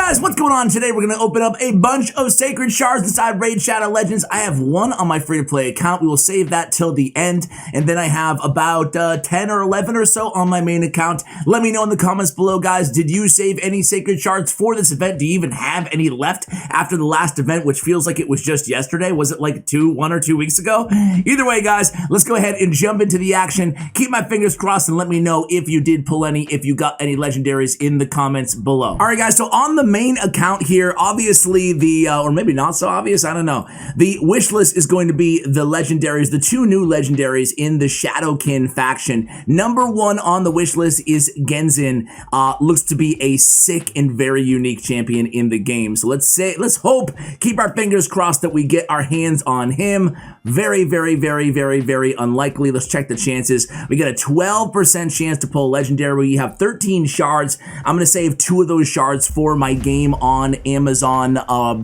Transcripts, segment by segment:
guys, what's going on? Today we're going to open up a bunch of Sacred Shards inside Raid Shadow Legends. I have one on my free-to-play account. We will save that till the end. And then I have about 10 or 11 or so on my main account. Let me know in the comments below, guys. Did you save any Sacred Shards for this event? Do you even have any left after the last event, which feels like it was just yesterday? Was it like 1 or 2 weeks ago? Either way, guys, let's go ahead and jump into the action. Keep my fingers crossed and let me know if you did pull any, if you got any legendaries in the comments below. All right, guys, so on the main account here, obviously the, or maybe not so obvious, I don't know. The wish list is going to be the legendaries, the 2 new legendaries in the Shadowkin faction. Number 1 on the wish list is Genz. Looks to be a sick and very unique champion in the game. So let's hope, keep our fingers crossed that we get our hands on him. Very, very, very, very, very unlikely. Let's check the chances. We got a 12% chance to pull a legendary. We have 13 shards. I'm going to save 2 of those shards for my game on Amazon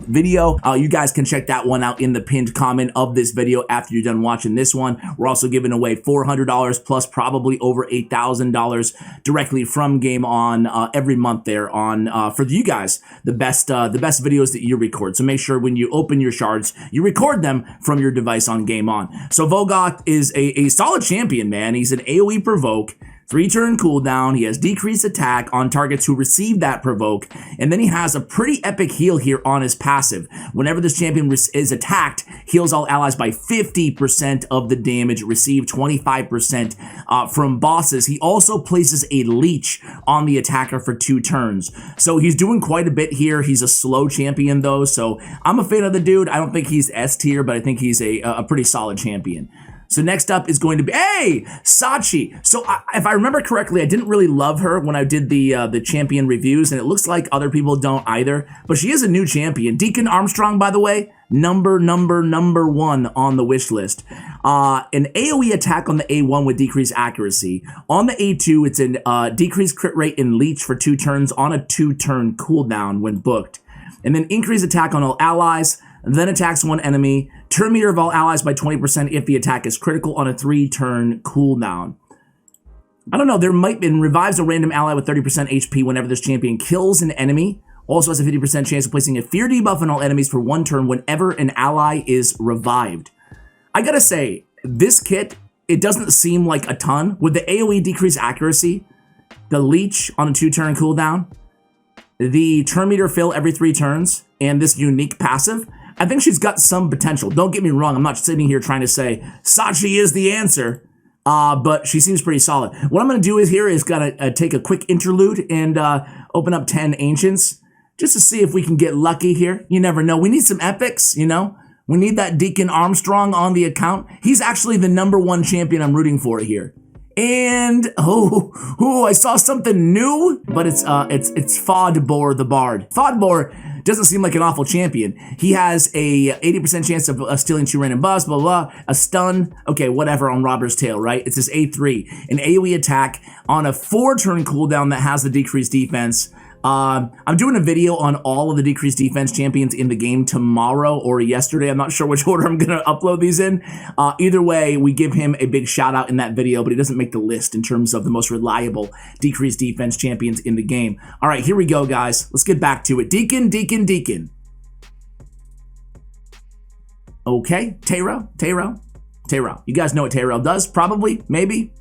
video. You guys can check that one out in the pinned comment of this video after you're done watching this one. We're also giving away $400 plus probably over $8,000 directly from Game On every month there on for you guys, the best videos that you record. So make sure when you open your shards, you record them from your device on Game On. So Vogoth is a solid champion, man. He's an AoE provoke, 3-turn cooldown. He has decreased attack on targets who receive that provoke, and then he has a pretty epic heal here on his passive. Whenever this champion is attacked, heals all allies by 50% of the damage, receive 25% from bosses. He also places a leech on the attacker for 2 turns. So he's doing quite a bit here. He's a slow champion though, so I'm a fan of the dude. I don't think he's S tier, but I think he's a pretty solid champion. So next up is going to be, hey, Sochi. So if I remember correctly, I didn't really love her when I did the champion reviews, and it looks like other people don't either, but she is a new champion. Deacon Armstrong, by the way, number 1 on the wish list. An AoE attack on the A1 with decreased accuracy. On the A2, it's a decreased crit rate and leech for 2 turns on a 2-turn cooldown when booked. And then increased attack on all allies, then attacks 1 enemy, turn meter of all allies by 20% if the attack is critical on a 3-turn cooldown. I don't know, there might be, revives a random ally with 30% HP whenever this champion kills an enemy. Also has a 50% chance of placing a fear debuff on all enemies for 1 turn whenever an ally is revived. I gotta say, this kit, it doesn't seem like a ton. With the AoE decreased accuracy, the leech on a 2-turn cooldown, the turn meter fill every 3 turns, and this unique passive, I think she's got some potential. Don't get me wrong, I'm not sitting here trying to say Sochi is the answer, but she seems pretty solid. What I'm going to do is gotta take a quick interlude and open up 10 Ancients, just to see if we can get lucky here. You never know. We need some epics, you know? We need that Deacon Armstrong on the account. He's actually the number 1 champion I'm rooting for here. And I saw something new, but it's Fodbor the Bard. Fodbor doesn't seem like an awful champion. He has a 80% chance of stealing 2 random buffs, blah, blah, blah, a stun, okay, whatever, on Robber's Tail, right? It's his A3, an AoE attack on a 4-turn cooldown that has the decreased defense. I'm doing a video on all of the decreased defense champions in the game tomorrow or yesterday. I'm not sure which order I'm going to upload these in. Either way, we give him a big shout out in that video, but he doesn't make the list in terms of the most reliable decreased defense champions in the game. All right, here we go, guys. Let's get back to it. Deacon. Okay, Taro. You guys know what Taro does, probably, maybe.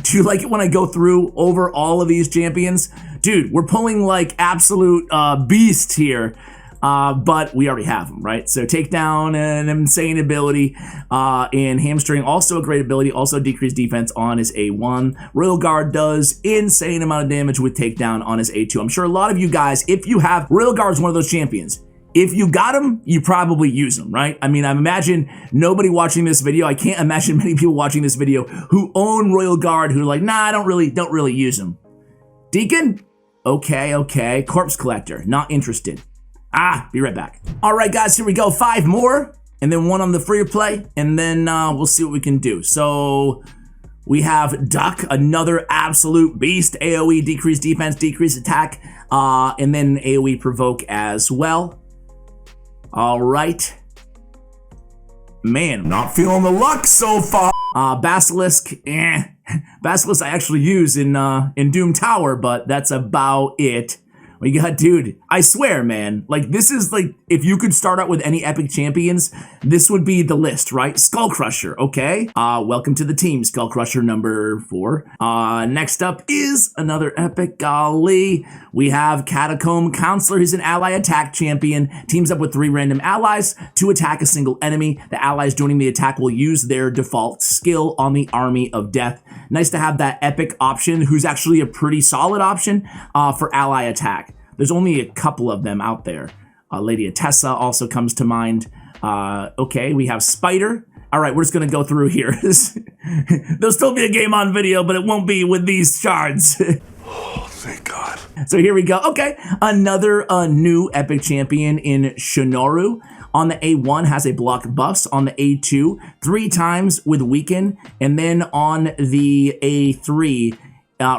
Do you like it when I go through over all of these champions? Dude, we're pulling like absolute beasts here, but we already have them, right? So Takedown, an insane ability, and Hamstring, also a great ability, also decreased defense on his A1. Royal Guard does insane amount of damage with Takedown on his A2. I'm sure a lot of you guys, if you have, Royal Guard is one of those champions. If you got them, you probably use them, right? I mean, I imagine nobody watching this video, I can't imagine many people watching this video who own Royal Guard who are like, nah, I don't really use them. Deacon? Okay. Corpse Collector, not interested. Be right back. All right, guys, here we go. 5 more, and then 1 on the free play, and then we'll see what we can do. So we have Duck, another absolute beast. AoE, decreased defense, decreased attack, and then AoE provoke as well. All right. Man, I'm not feeling the luck so far. Basilisk, Basilisk I actually use in Doom Tower, but that's about it. We got, dude, I swear, man, like, this is like, if you could start out with any epic champions, this would be the list, right? Skull Crusher, okay? Welcome to the team, Skull Crusher number 4. Next up is another epic, golly. We have Catacomb Counselor. He's an ally attack champion. Teams up with 3 random allies to attack a single enemy. The allies joining the attack will use their default skill on the Army of Death. Nice to have that epic option, who's actually a pretty solid option for ally attack. There's only a couple of them out there. Lady Atessa also comes to mind. Okay, we have Spider. All right, we're just gonna go through here. There'll still be a game on video, but it won't be with these shards. Oh, thank God. So here we go. Okay, another new epic champion in Shinaru. On the A1 has a block buffs. On the A2, 3 times with weaken. And then on the A3,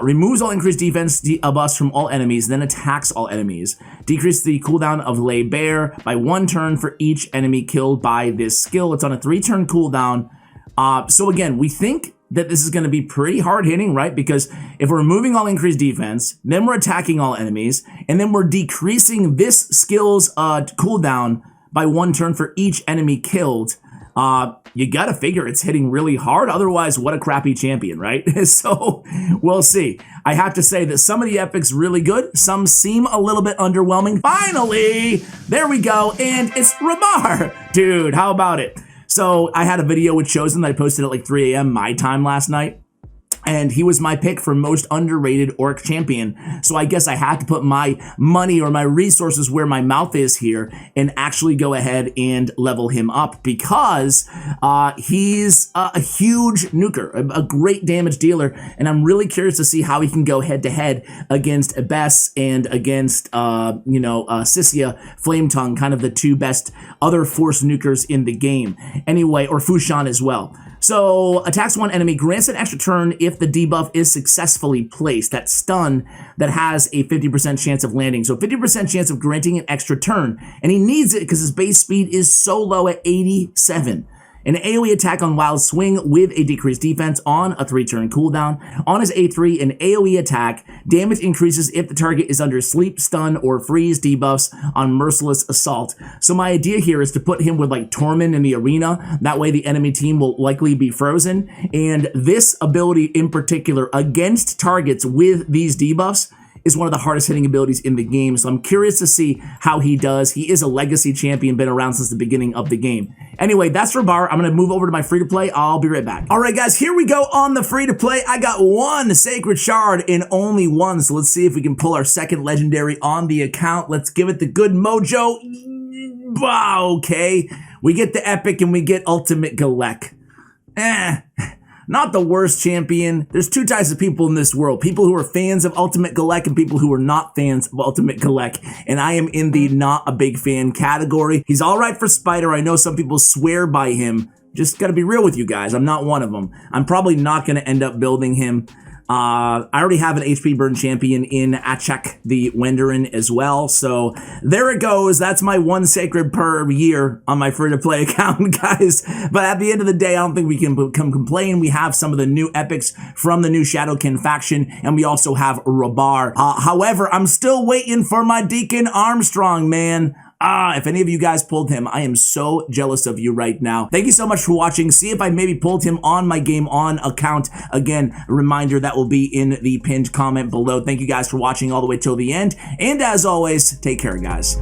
removes all increased defense buffs from all enemies, then attacks all enemies. Decrease the cooldown of Rebar by 1 turn for each enemy killed by this skill. It's on a 3-turn cooldown. So again, we think that this is going to be pretty hard hitting, right? Because if we're removing all increased defense, then we're attacking all enemies, and then we're decreasing this skill's cooldown by 1 turn for each enemy killed, you gotta figure it's hitting really hard. Otherwise, what a crappy champion, right? So we'll see. I have to say that some of the epics really good. Some seem a little bit underwhelming. Finally, there we go. And it's Rebar. Dude, how about it? So I had a video with Chosen that I posted at like 3 a.m. my time last night. And he was my pick for most underrated orc champion. So I guess I had to put my money or my resources where my mouth is here and actually go ahead and level him up, because he's a huge nuker, a great damage dealer. And I'm really curious to see how he can go head to head against Bess and against, Sissia, Flametongue, kind of the 2 best other force nukers in the game. Anyway, or Fushan as well. So, attacks 1 enemy, grants an extra turn if the debuff is successfully placed. That stun that has a 50% chance of landing. So, 50% chance of granting an extra turn. And he needs it because his base speed is so low at 87. An AoE attack on Wild Swing with a decreased defense on a 3-turn cooldown. On his A3, an AoE attack, damage increases if the target is under sleep, stun, or freeze debuffs on Merciless Assault. So my idea here is to put him with like Tormund in the arena. That way the enemy team will likely be frozen. And this ability in particular against targets with these debuffs is one of the hardest hitting abilities in the game. So I'm curious to see how he does. He is a legacy champion, been around since the beginning of the game. Anyway, that's Rebar. I'm going to move over to my free-to-play. I'll be right back. All right, guys, here we go on the free-to-play. I got 1 Sacred Shard and only 1. So let's see if we can pull our second legendary on the account. Let's give it the good mojo. Wow, okay. We get the epic and we get Ultimate Galek. Not the worst champion. There's 2 types of people in this world. People who are fans of Ultimate Galek and people who are not fans of Ultimate Galek. And I am in the not a big fan category. He's all right for Spider. I know some people swear by him. Just gotta be real with you guys. I'm not one of them. I'm probably not gonna end up building him. I already have an HP burn champion in Achek the Wenderin as well. So there it goes. That's my 1 sacred per year on my free-to-play account, guys. But at the end of the day, I don't think we can complain. We have some of the new epics from the new Shadowkin faction, and we also have Rebar. However, I'm still waiting for my Deacon Armstrong, man. If any of you guys pulled him, I am so jealous of you right now. Thank you so much for watching. See if I maybe pulled him on my Game On account. Again, a reminder that will be in the pinned comment below. Thank you guys for watching all the way till the end. And as always, take care, guys.